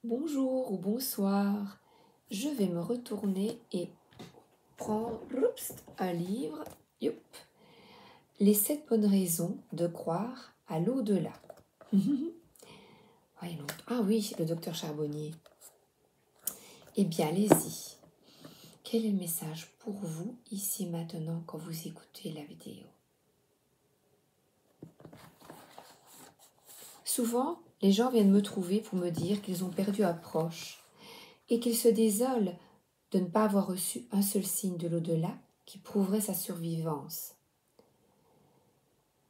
Bonjour ou bonsoir, je vais me retourner et prendre un livre. Youp. Les 7 bonnes raisons de croire à l'au-delà. Ah oui, le docteur Charbonnier. Eh bien, allez-y. Quel est le message pour vous, ici maintenant, quand vous écoutez la vidéo? Souvent, les gens viennent me trouver pour me dire qu'ils ont perdu un proche et qu'ils se désolent de ne pas avoir reçu un seul signe de l'au-delà qui prouverait sa survivance.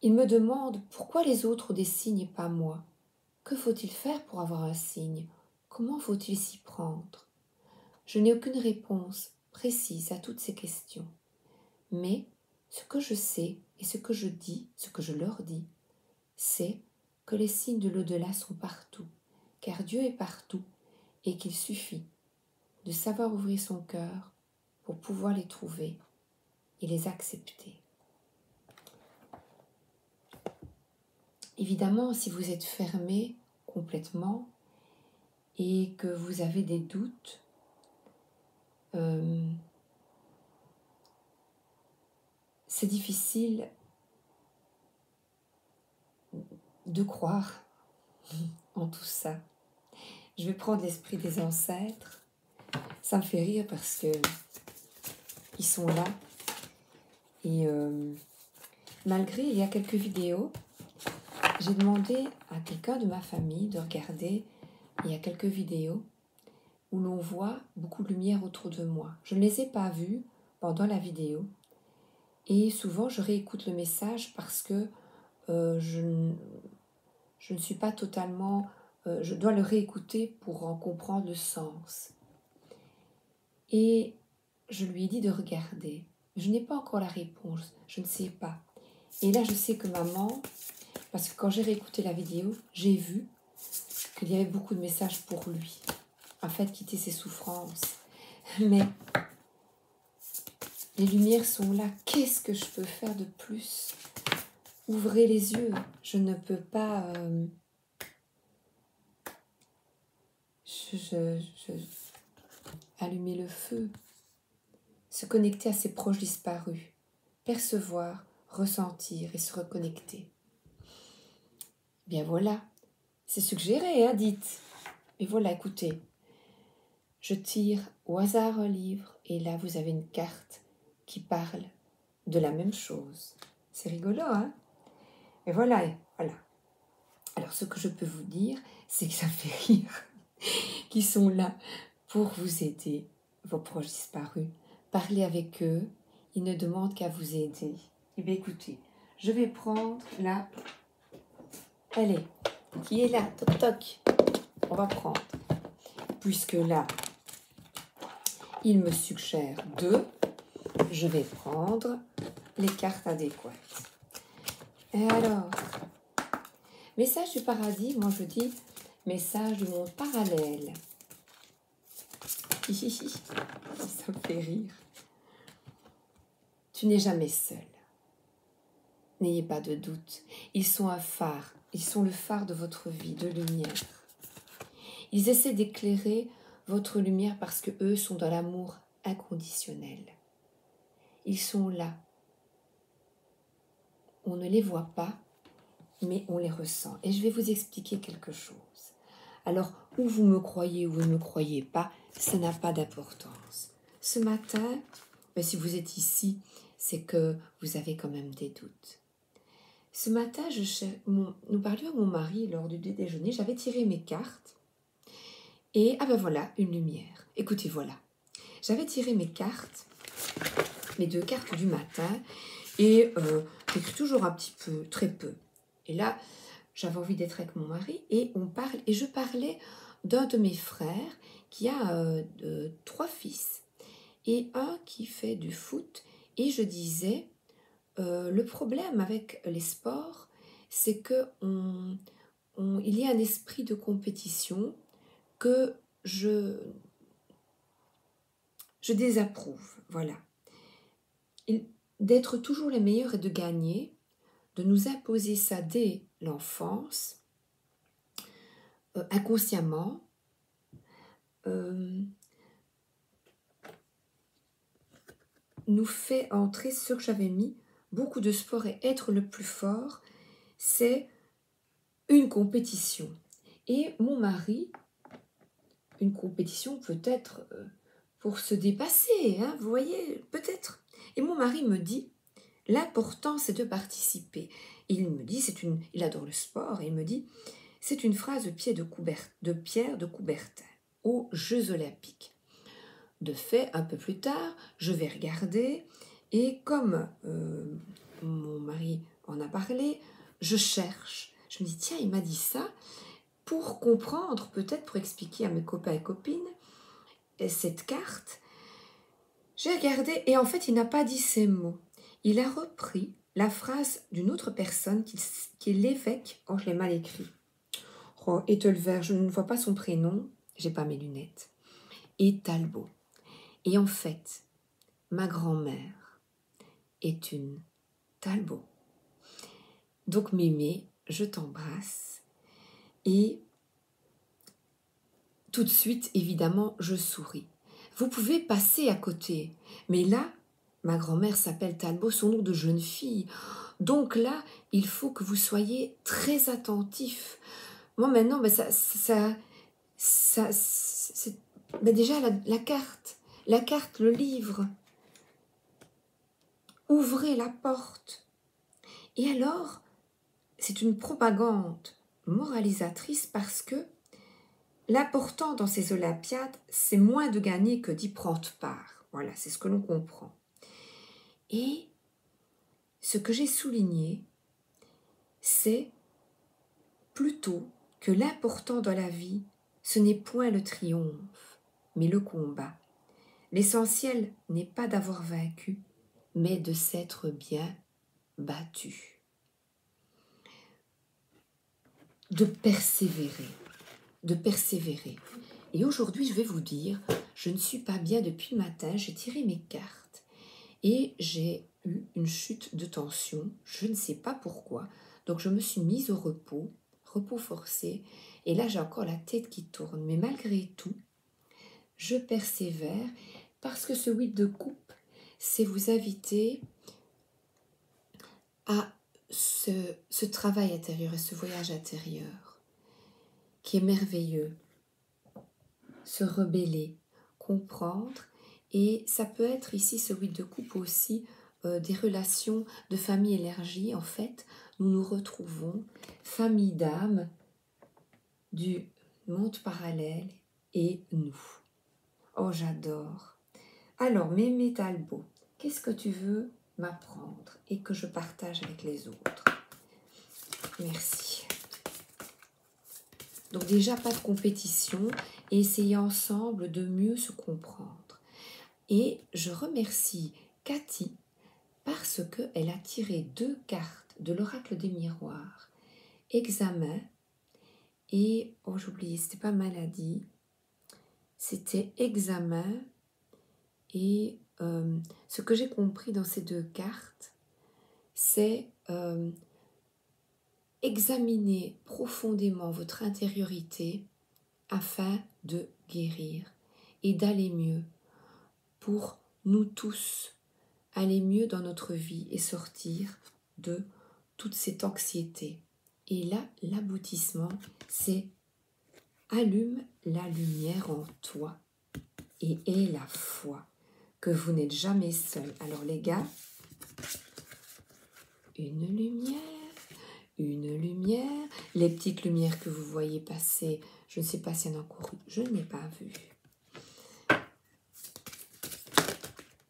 Ils me demandent pourquoi les autres ont des signes et pas moi. Que faut-il faire pour avoir un signe? Comment faut-il s'y prendre? Je n'ai aucune réponse précise à toutes ces questions. Mais ce que je sais et ce que je dis, ce que je leur dis, c'est que les signes de l'au-delà sont partout, car Dieu est partout et qu'il suffit de savoir ouvrir son cœur pour pouvoir les trouver et les accepter. Évidemment, si vous êtes fermé complètement et que vous avez des doutes, c'est difficile de croire en tout ça. Je vais prendre l'esprit des ancêtres. Ça me fait rire parce que ils sont là. Et malgré, il y a quelques vidéos, j'ai demandé à quelqu'un de ma famille de regarder. Il y a quelques vidéos où l'on voit beaucoup de lumière autour de moi. Je ne les ai pas vues pendant la vidéo. Et souvent, je réécoute le message parce que je ne suis pas totalement... je dois le réécouter pour en comprendre le sens. Et je lui ai dit de regarder. Je n'ai pas encore la réponse, je ne sais pas. Et là, je sais que maman, parce que quand j'ai réécouté la vidéo, j'ai vu qu'il y avait beaucoup de messages pour lui, afin de quitter ses souffrances. Mais les lumières sont là, qu'est-ce que je peux faire de plus? Ouvrez les yeux, je ne peux pas... allumer le feu, se connecter à ses proches disparus, percevoir, ressentir et se reconnecter. Bien voilà, c'est suggéré, hein, dites. Mais voilà, écoutez, je tire au hasard un livre et là vous avez une carte qui parle de la même chose. C'est rigolo, hein? Et voilà, voilà. Alors ce que je peux vous dire, c'est que ça fait rire, qu'ils sont là pour vous aider, vos proches disparus. Parlez avec eux, ils ne demandent qu'à vous aider. Eh bien écoutez, je vais prendre là, elle est, qui est là, toc toc, on va prendre. Puisque là, il me suggère deux, je vais prendre les cartes adéquates. Et alors, message du paradis, moi je dis message du monde parallèle. Ça me fait rire. Tu n'es jamais seul. N'ayez pas de doute. Ils sont un phare. Ils sont le phare de votre vie, de lumière. Ils essaient d'éclairer votre lumière parce que eux sont dans l'amour inconditionnel. Ils sont là. On ne les voit pas, mais on les ressent. Et je vais vous expliquer quelque chose. Alors, où vous me croyez ou vous ne me croyez pas, ça n'a pas d'importance. Ce matin, si vous êtes ici, c'est que vous avez quand même des doutes. Ce matin, nous parlions à mon mari lors du déjeuner, j'avais tiré mes cartes et, ah ben voilà, une lumière. Écoutez, voilà. J'avais tiré mes cartes, mes 2 cartes du matin et j'écris toujours un petit peu, très peu. Et là, j'avais envie d'être avec mon mari et je parlais d'un de mes frères qui a 3 fils et un qui fait du foot et je disais, le problème avec les sports, c'est que il y a un esprit de compétition que je désapprouve, voilà. D'être toujours les meilleurs et de gagner, de nous imposer ça dès l'enfance, inconsciemment, nous fait entrer ce que j'avais mis, beaucoup de sport et être le plus fort, c'est une compétition. Et mon mari, une compétition peut-être pour se dépasser, hein, vous voyez, peut-être. Et mon mari me dit, l'important c'est de participer. Il me dit, il adore le sport, et il me dit, c'est une phrase de Pierre de Coubertin aux Jeux Olympiques. De fait, un peu plus tard, je vais regarder, et comme mon mari en a parlé, je cherche. Je me dis, tiens, il m'a dit ça, pour comprendre, peut-être pour expliquer à mes copains et copines, cette carte. J'ai regardé, et en fait, il n'a pas dit ces mots. Il a repris la phrase d'une autre personne qui est l'évêque. Oh, je l'ai mal écrit. Oh, Ethelvert, je ne vois pas son prénom, j'ai pas mes lunettes. Et Talbot. Et en fait, ma grand-mère est une Talbot. Donc Mémé, je t'embrasse. Et tout de suite, évidemment, je souris. Vous pouvez passer à côté. Mais là, ma grand-mère s'appelle Talbot, son nom de jeune fille. Donc là, il faut que vous soyez très attentifs. Moi, maintenant, ben déjà, la carte, le livre. Ouvrez la porte. Et alors, c'est une propagande moralisatrice parce que l'important dans ces Olympiades, c'est moins de gagner que d'y prendre part. Voilà, c'est ce que l'on comprend. Et ce que j'ai souligné, c'est plutôt que l'important dans la vie, ce n'est point le triomphe, mais le combat. L'essentiel n'est pas d'avoir vaincu, mais de s'être bien battu. De persévérer. Et aujourd'hui, je vais vous dire, je ne suis pas bien depuis le matin, j'ai tiré mes cartes et j'ai eu une chute de tension, je ne sais pas pourquoi. Donc je me suis mise au repos forcé, et là j'ai encore la tête qui tourne. Mais malgré tout, je persévère parce que ce 8 de coupe, c'est vous inviter à ce travail intérieur et ce voyage intérieur qui est merveilleux. Se rebeller, comprendre, et ça peut être ici ce 8 de coupe aussi des relations de famille élargie. En fait, nous nous retrouvons, famille d'âme du monde parallèle et nous. Oh, j'adore. Alors, Mémé Talbot, qu'est-ce que tu veux m'apprendre et que je partage avec les autres? Merci. Donc déjà, pas de compétition, et essayer ensemble de mieux se comprendre. Et je remercie Cathy parce qu'elle a tiré 2 cartes de l'oracle des miroirs. Examen et, oh j'ai oublié, c'était pas maladie, c'était examen. Et ce que j'ai compris dans ces 2 cartes, c'est examiner profondément votre intériorité afin de guérir et d'aller mieux, pour nous tous aller mieux dans notre vie et sortir de toute cette anxiété. Et là, l'aboutissement, c'est allume la lumière en toi et aie la foi que vous n'êtes jamais seul. Alors les gars, une lumière, les petites lumières que vous voyez passer, je ne sais pas s'il y en a encore, je n'ai pas vu.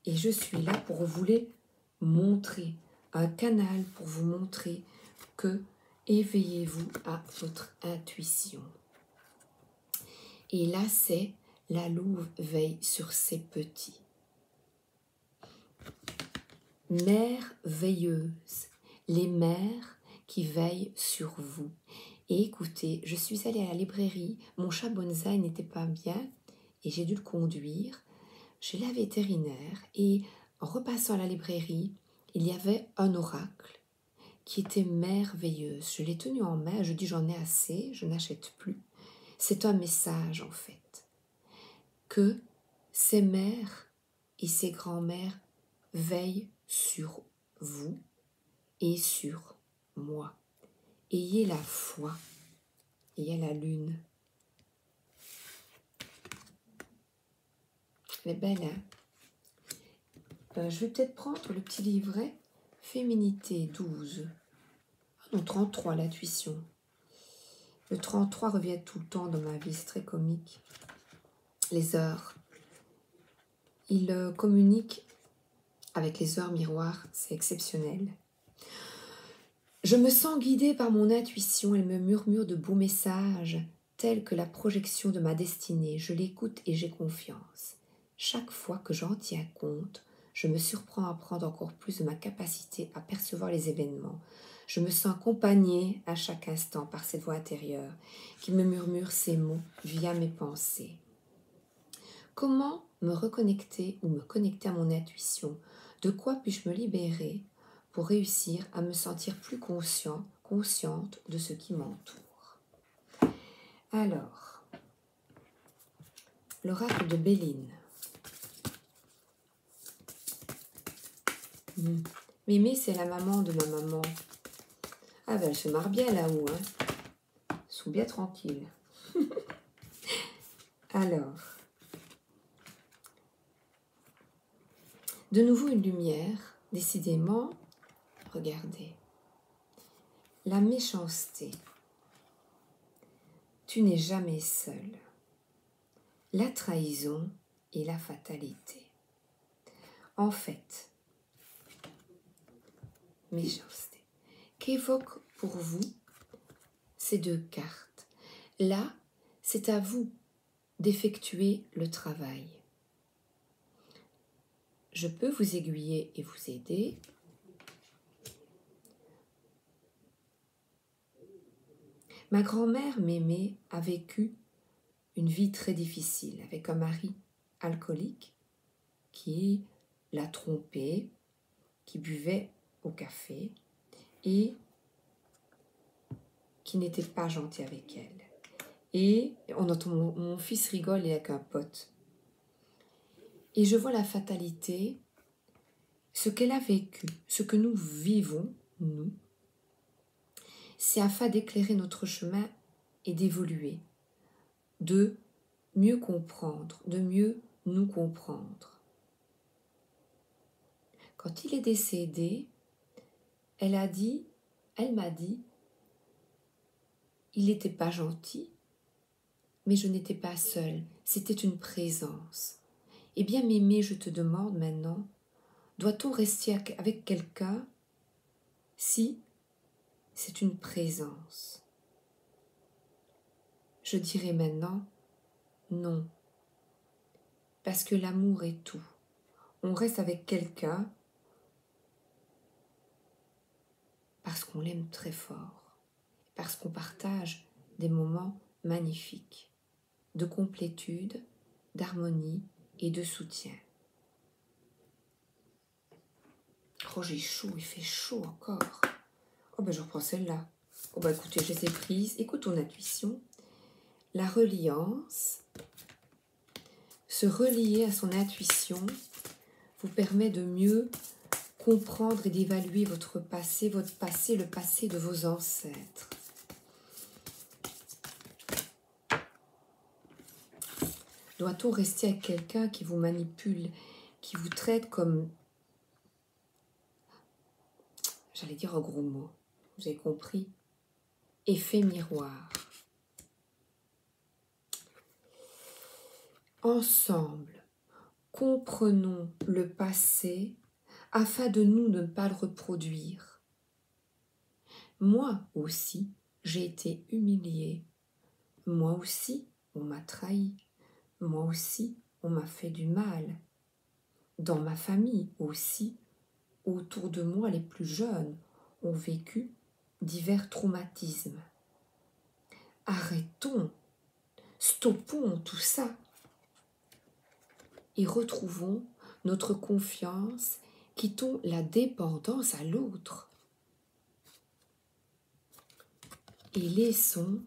Et je suis là pour vous les montrer, un canal pour vous montrer que éveillez-vous à votre intuition. Et là, c'est la louve veille sur ses petits. Mère veilleuse, les mères qui veillent sur vous. Et écoutez, je suis allée à la librairie, mon chat bonsaï n'était pas bien et j'ai dû le conduire chez la vétérinaire, et en repassant à la librairie, il y avait un oracle qui était merveilleuse. Je l'ai tenu en main, je dis j'en ai assez, je n'achète plus. C'est un message en fait. que ses mères et ses grands-mères veillent sur vous et sur moi. Ayez la foi. Ayez la lune. Elle est belle, hein? Je vais peut-être prendre le petit livret Féminité 12. Ah non, 33, l'intuition. Le 33 revient tout le temps dans ma vie, c'est très comique. Les heures. Il communique avec les heures miroirs, c'est exceptionnel. Je me sens guidée par mon intuition, elle me murmure de beaux messages, tels que la projection de ma destinée. Je l'écoute et j'ai confiance. Chaque fois que j'en tiens compte, je me surprends à prendre encore plus de ma capacité à percevoir les événements. Je me sens accompagnée à chaque instant par cette voix intérieure qui me murmure ces mots via mes pensées. Comment me reconnecter ou me connecter à mon intuition? De quoi puis-je me libérer pour réussir à me sentir plus consciente de ce qui m'entoure? Alors, l'oracle de Béline. Mémé, c'est la maman de ma maman. Ah ben, elle se marre bien là-haut, hein. Sont bien tranquilles. Alors, de nouveau une lumière, décidément, regardez. La méchanceté. Tu n'es jamais seul. La trahison et la fatalité. En fait, méchanceté. Qu'évoquent pour vous ces deux cartes? Là, c'est à vous d'effectuer le travail. Je peux vous aiguiller et vous aider. Ma grand-mère Mémé a vécu une vie très difficile avec un mari alcoolique qui l'a trompée, qui buvait au café et qui n'était pas gentil avec elle. Et on entend mon fils rigole avec un pote. Et je vois la fatalité, ce qu'elle a vécu, ce que nous vivons, nous, c'est afin d'éclairer notre chemin et d'évoluer, de mieux comprendre, de mieux nous comprendre. Quand il est décédé, elle m'a dit, il n'était pas gentil, mais je n'étais pas seule, c'était une présence. Eh bien, Mémé, je te demande maintenant, doit-on rester avec quelqu'un si c'est une présence? Je dirais maintenant, non, parce que l'amour est tout. On reste avec quelqu'un parce qu'on l'aime très fort, parce qu'on partage des moments magnifiques, de complétude, d'harmonie et de soutien. Oh, j'ai chaud, il fait chaud encore. Oh ben je reprends celle-là. Oh ben écoutez, je les ai prises. Écoute ton intuition. La reliance, se relier à son intuition, vous permet de mieux comprendre et d'évaluer votre passé, le passé de vos ancêtres. Doit-on rester avec quelqu'un qui vous manipule, qui vous traite comme, j'allais dire un gros mot, vous avez compris, effet miroir. Ensemble, comprenons le passé afin de nous ne pas le reproduire. Moi aussi, j'ai été humiliée. Moi aussi, on m'a trahi. Moi aussi, on m'a fait du mal. Dans ma famille aussi, autour de moi, les plus jeunes ont vécu divers traumatismes. Arrêtons, stoppons tout ça et retrouvons notre confiance, quittons la dépendance à l'autre et laissons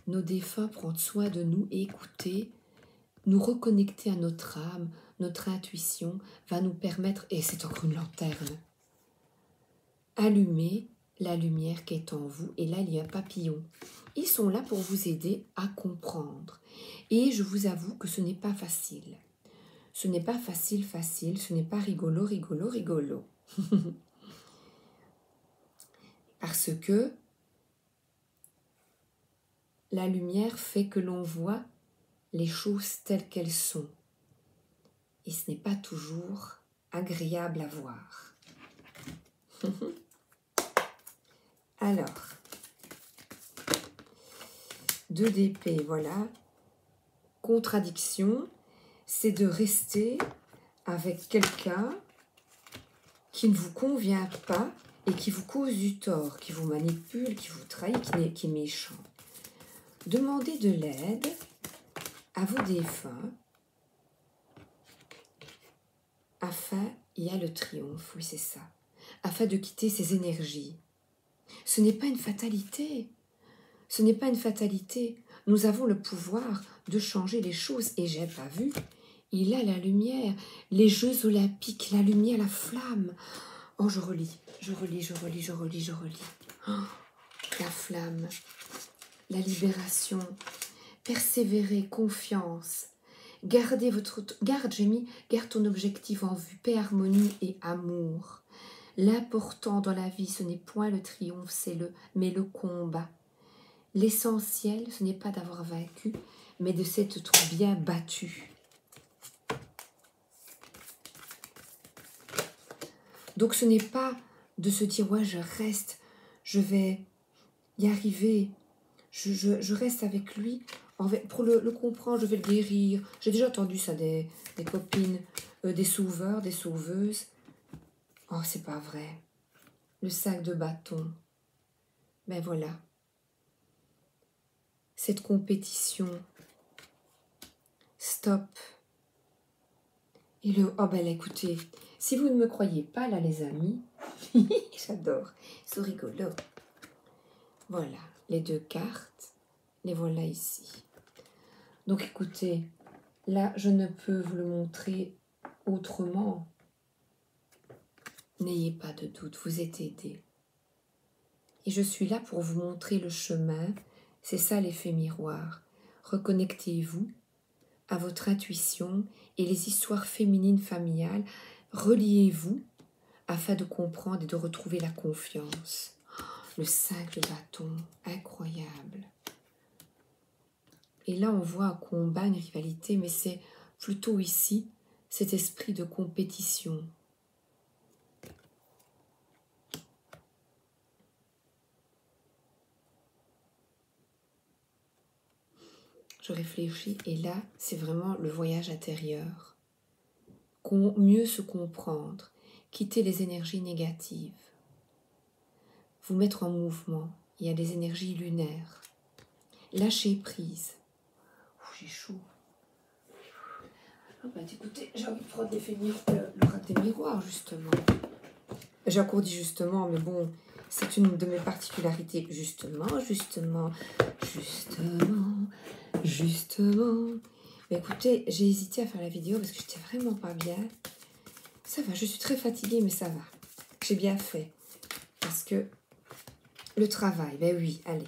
nos défunts prendre soin de nous et écouter nous reconnecter à notre âme, notre intuition, va nous permettre, et c'est encore une lanterne, allumer la lumière qui est en vous. Et là, il y a un papillon. Ils sont là pour vous aider à comprendre. Et je vous avoue que ce n'est pas facile. Ce n'est pas facile, ce n'est pas rigolo. Parce que la lumière fait que l'on voit les choses telles qu'elles sont. Et ce n'est pas toujours agréable à voir. Alors, 2 d'épée, voilà. Contradiction, c'est de rester avec quelqu'un qui ne vous convient pas et qui vous cause du tort, qui vous manipule, qui vous trahit, qui est méchant. Demandez de l'aide à vos défunts afin, il y a le triomphe, oui c'est ça, afin de quitter ces énergies. Ce n'est pas une fatalité, ce n'est pas une fatalité. Nous avons le pouvoir de changer les choses et j'ai pas vu. Il a la lumière, les Jeux olympiques, la lumière, la flamme. Oh, je relis. Oh, la flamme, la libération, persévérer, confiance. Garde ton objectif en vue, paix, harmonie et amour. L'important dans la vie, ce n'est point le triomphe, mais le combat. L'essentiel, ce n'est pas d'avoir vaincu, mais de s'être bien battu. Donc ce n'est pas de se dire, ouais, je reste, je vais y arriver, je reste avec lui, pour le comprendre, je vais le guérir. J'ai déjà entendu ça des copines, des sauveurs, des sauveuses. Oh, c'est pas vrai. Le sac de bâton. Ben voilà. Cette compétition. Stop. Et oh ben écoutez, si vous ne me croyez pas là les amis, j'adore, c'est rigolo. Voilà, les 2 cartes, les voilà ici. Donc écoutez, là je ne peux vous le montrer autrement. N'ayez pas de doute, vous êtes aidés. Et je suis là pour vous montrer le chemin, c'est ça l'effet miroir. Reconnectez-vous à votre intuition et les histoires féminines familiales, reliez-vous afin de comprendre et de retrouver la confiance. Le 5 de bâton, incroyable. Et là, on voit un combat, une rivalité, mais c'est plutôt ici, cet esprit de compétition. Je réfléchis, et là, c'est vraiment le voyage intérieur. Mieux se comprendre, quitter les énergies négatives, vous mettre en mouvement. Il y a des énergies lunaires. Lâcher prise. J'ai chaud. Ah bah écoutez, j'ai envie de prendre le rack des miroirs, justement. J'ai encore dit justement, mais bon, c'est une de mes particularités. Justement. Mais écoutez, j'ai hésité à faire la vidéo parce que j'étais vraiment pas bien. Ça va, je suis très fatiguée, mais ça va. J'ai bien fait. Parce que le travail, ben oui, allez.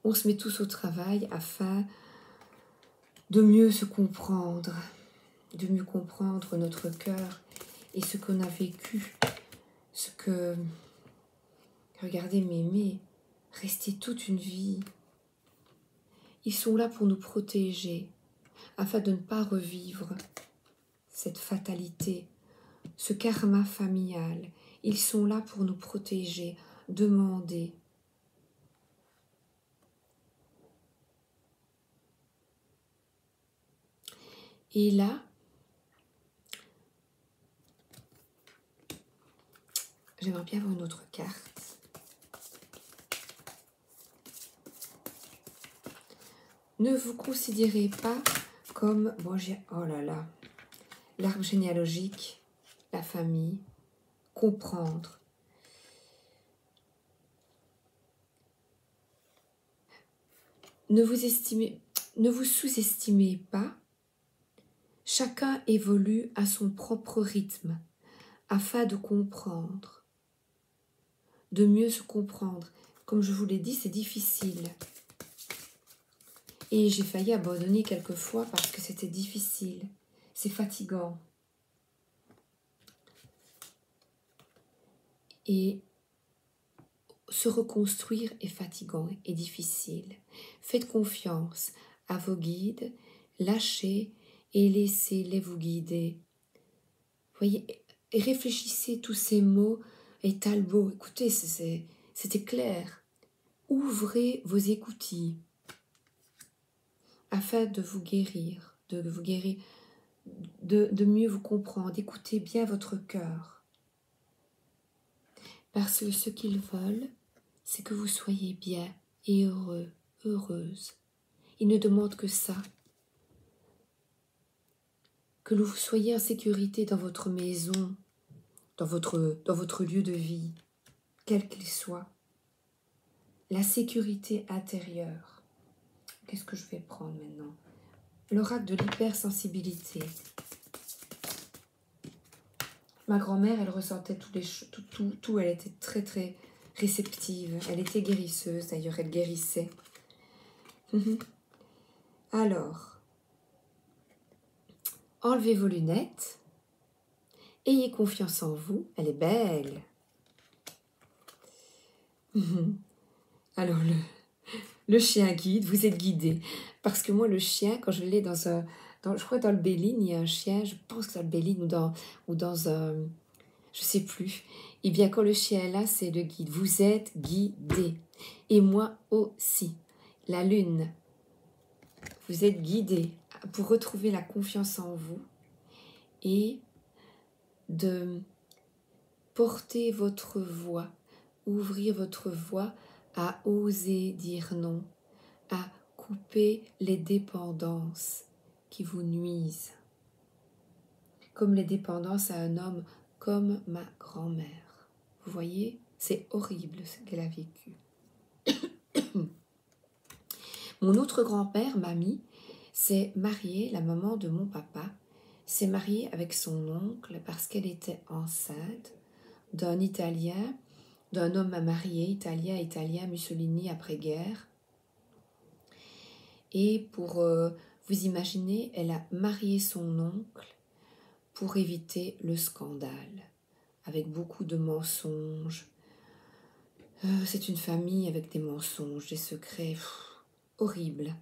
On se met tous au travail afin de mieux se comprendre, de mieux comprendre notre cœur et ce qu'on a vécu, ce que... Regardez, m'aimer, rester toute une vie. Ils sont là pour nous protéger, afin de ne pas revivre cette fatalité, ce karma familial. Ils sont là pour nous protéger, demander. Et là, j'aimerais bien avoir une autre carte. Ne vous considérez pas comme... Bon, oh là là, l'arbre généalogique, la famille, comprendre. Ne vous sous-estimez pas Chacun évolue à son propre rythme, afin de comprendre, de mieux se comprendre. Comme je vous l'ai dit, c'est difficile. Et j'ai failli abandonner quelquefois parce que c'était difficile. C'est fatigant. Et se reconstruire est fatigant et difficile. Faites confiance à vos guides, lâchez et laissez-les vous guider. Voyez, et réfléchissez tous ces mots et Talbot. Écoutez, c'était clair. Ouvrez vos écoutilles afin de vous guérir, de mieux vous comprendre. Écoutez bien votre cœur. Parce que ce qu'ils veulent, c'est que vous soyez bien et heureux, heureuse. Ils ne demandent que ça. Que vous soyez en sécurité dans votre maison, dans votre lieu de vie, quel qu'il soit. La sécurité intérieure. Qu'est-ce que je vais prendre maintenant? L'oracle de l'hypersensibilité. Ma grand-mère, elle ressentait tout, elle était très très réceptive. Elle était guérisseuse, d'ailleurs, elle guérissait. Alors, enlevez vos lunettes. Ayez confiance en vous, elle est belle. Alors, le chien guide, vous êtes guidé. Parce que moi, le chien, quand je l'ai je crois dans le Béline, il y a un chien, je pense que c'est dans le Béline ou dans un... Je sais plus. Et bien, quand le chien est là, c'est le guide. Vous êtes guidé. Et moi aussi. La lune. Vous êtes guidé pour retrouver la confiance en vous et de porter votre voix, ouvrir votre voix à oser dire non, à couper les dépendances qui vous nuisent. Comme les dépendances à un homme, comme ma grand-mère. Vous voyez, c'est horrible ce qu'elle a vécu. Mon autre grand-père, mamie, s'est mariée, la maman de mon papa, s'est mariée avec son oncle parce qu'elle était enceinte d'un Italien, d'un homme marié, italien, Mussolini après-guerre. Et pour vous imaginer, elle a marié son oncle pour éviter le scandale, avec beaucoup de mensonges. C'est une famille avec des mensonges, des secrets horribles,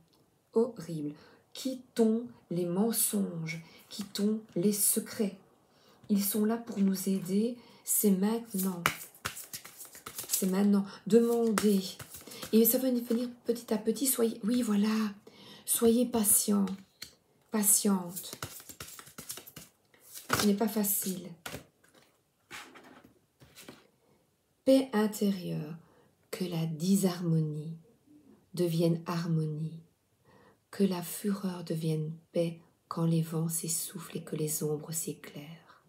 horribles. Quittons les mensonges, quittons les secrets. Ils sont là pour nous aider, c'est maintenant. C'est maintenant. Demandez. Et ça va venir petit à petit. Soyez, oui, voilà. Soyez patient, patiente. Ce n'est pas facile. Paix intérieure. Que la disharmonie devienne harmonie. Que la fureur devienne paix quand les vents s'essoufflent et que les ombres s'éclairent.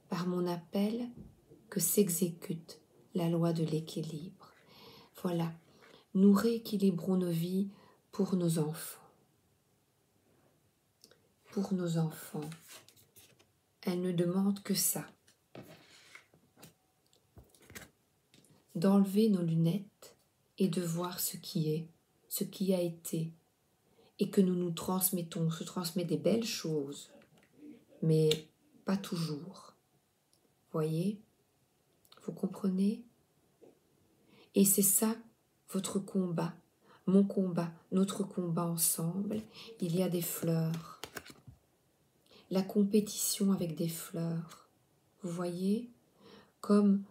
Par mon appel, que s'exécute la loi de l'équilibre. Voilà, nous rééquilibrons nos vies pour nos enfants. Pour nos enfants. Elle ne demande que ça. D'enlever nos lunettes et de voir ce qui est, ce qui a été, et que nous nous transmettons. On se transmet des belles choses, mais pas toujours. Voyez? Vous comprenez? Et c'est ça votre combat, mon combat, notre combat ensemble. Il y a des fleurs. La compétition avec des fleurs. Vous voyez? Comme,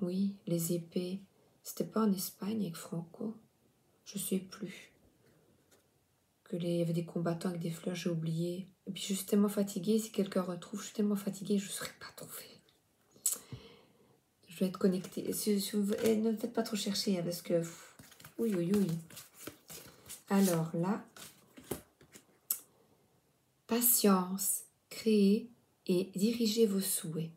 oui, les épées. C'était pas en Espagne avec Franco? Je sais plus. Il y avait des combattants avec des fleurs, j'ai oublié. Et puis je suis tellement fatiguée, si quelqu'un retrouve, je suis tellement fatiguée, je ne serais pas trouvée. Je vais être connectée. Ne me faites pas trop chercher, hein, parce que... Oui. Alors là, patience, créez et dirigez vos souhaits.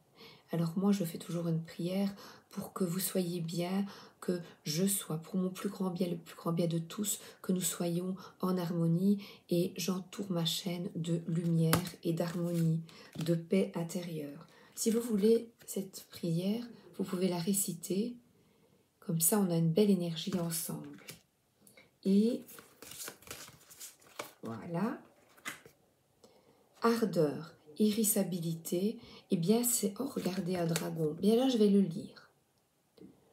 Alors moi, je fais toujours une prière pour que vous soyez bien, que je sois pour mon plus grand bien, le plus grand bien de tous, que nous soyons en harmonie, et j'entoure ma chaîne de lumière et d'harmonie, de paix intérieure. Si vous voulez cette prière, vous pouvez la réciter, comme ça on a une belle énergie ensemble. Et voilà. Ardeur, irritabilité, eh bien c'est, oh regardez un dragon, bien là je vais le lire.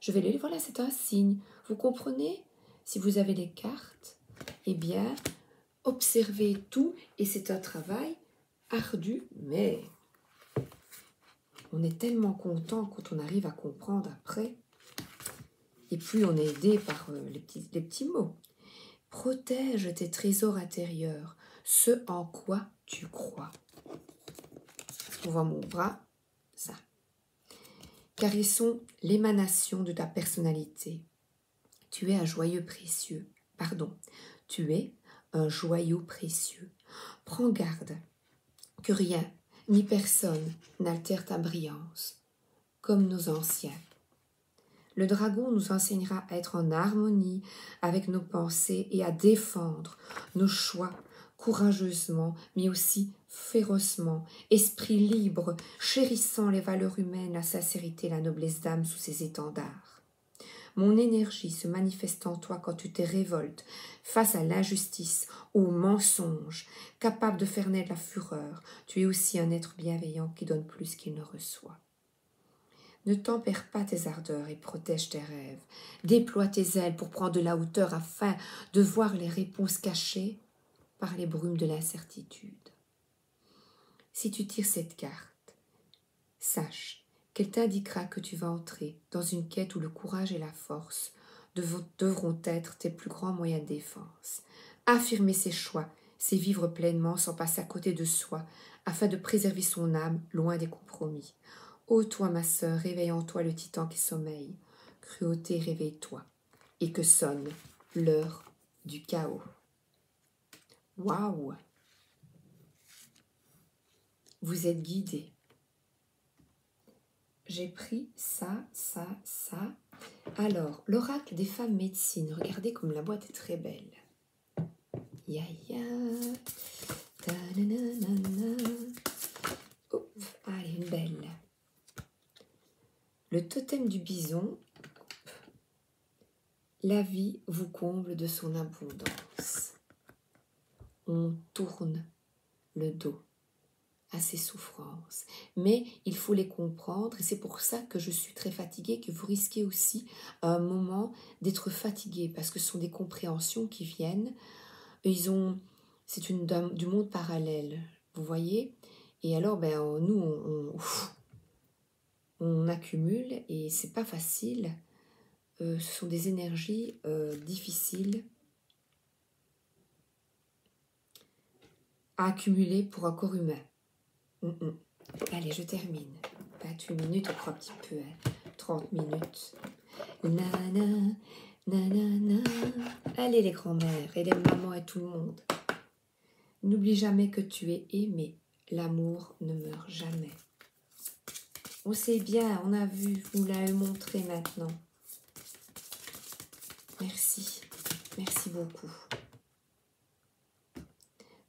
Je vais le lire, voilà c'est un signe, vous comprenez? Si vous avez les cartes, eh bien observez tout, et c'est un travail ardu, mais on est tellement content quand on arrive à comprendre après, et puis on est aidé par les petits mots. Protège tes trésors intérieurs, ce en quoi tu crois. On voit mon bras, ça. Car ils sont l'émanation de ta personnalité. Tu es un joyau précieux. Pardon, tu es un joyau précieux. Prends garde que rien ni personne n'altère ta brillance, comme nos anciens. Le dragon nous enseignera à être en harmonie avec nos pensées et à défendre nos choix courageusement, mais aussi férocement, esprit libre, chérissant les valeurs humaines, la sincérité, la noblesse d'âme sous ses étendards. Mon énergie se manifeste en toi quand tu te révoltes face à l'injustice, au mensonge, capable de faire naître la fureur. Tu es aussi un être bienveillant qui donne plus qu'il ne reçoit. Ne tempère pas tes ardeurs et protège tes rêves. Déploie tes ailes pour prendre de la hauteur afin de voir les réponses cachées par les brumes de l'incertitude. Si tu tires cette carte, sache qu'elle t'indiquera que tu vas entrer dans une quête où le courage et la force devront être tes plus grands moyens de défense. Affirmer ses choix, c'est vivre pleinement sans passer à côté de soi, afin de préserver son âme loin des compromis. Ô toi, ma sœur, réveille en toi le titan qui sommeille. Cruauté, réveille-toi, et que sonne l'heure du chaos. Waouh! Vous êtes guidés. J'ai pris ça. Alors, l'oracle des femmes médecines. Regardez comme la boîte est très belle. Ya ya. Allez, une belle. Le totem du bison. La vie vous comble de son abondance. On tourne le dos à ces souffrances, mais il faut les comprendre, et c'est pour ça que je suis très fatiguée, que vous risquez aussi à un moment d'être fatigué, parce que ce sont des compréhensions qui viennent, c'est du monde parallèle, vous voyez, et alors nous on accumule, et c'est pas facile, ce sont des énergies difficiles à accumuler pour un corps humain. Allez, je termine. 28 minutes, encore un petit peu, 30 minutes. Allez les grands-mères et les mamans et tout le monde. N'oublie jamais que tu es aimé. L'amour ne meurt jamais. On sait bien, on a vu, vous l'avez montré maintenant. Merci. Merci beaucoup.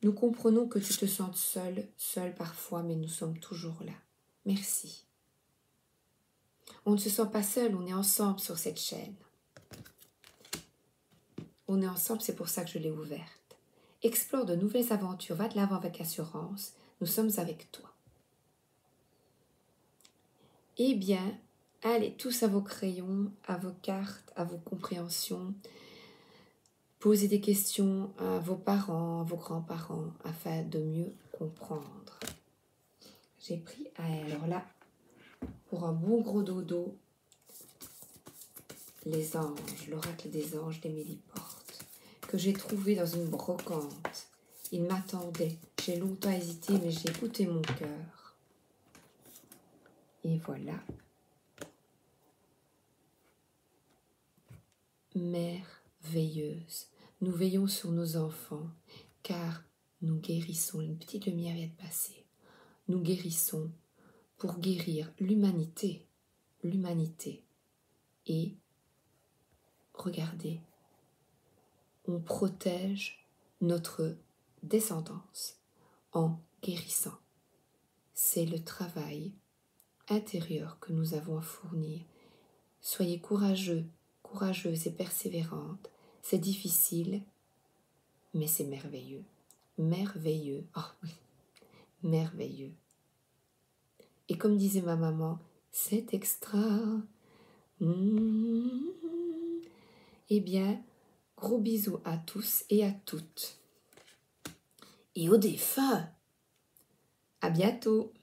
Nous comprenons que tu te sens seul parfois, mais nous sommes toujours là. Merci. On ne se sent pas seul, on est ensemble sur cette chaîne. On est ensemble, c'est pour ça que je l'ai ouverte. Explore de nouvelles aventures, va de l'avant avec assurance, nous sommes avec toi. Eh bien, allez tous à vos crayons, à vos cartes, à vos compréhensions. Posez des questions à vos parents, à vos grands-parents, afin de mieux comprendre. J'ai pris, alors là, pour un bon gros dodo, les anges, l'oracle des anges d'Émilie Porte, que j'ai trouvé dans une brocante. Il m'attendait. J'ai longtemps hésité, mais j'ai écouté mon cœur. Et voilà. Mère veilleuse, nous veillons sur nos enfants, car nous guérissons. Une petite lumière vient de passer. Nous guérissons pour guérir l'humanité. L'humanité. Et regardez, on protège notre descendance en guérissant. C'est le travail intérieur que nous avons à fournir. Soyez courageux, courageuse et persévérante. C'est difficile, mais c'est merveilleux. Merveilleux. Oh oui, merveilleux. Et comme disait ma maman, c'est extra. Eh bien, gros bisous à tous et à toutes. Et aux défunts, à bientôt.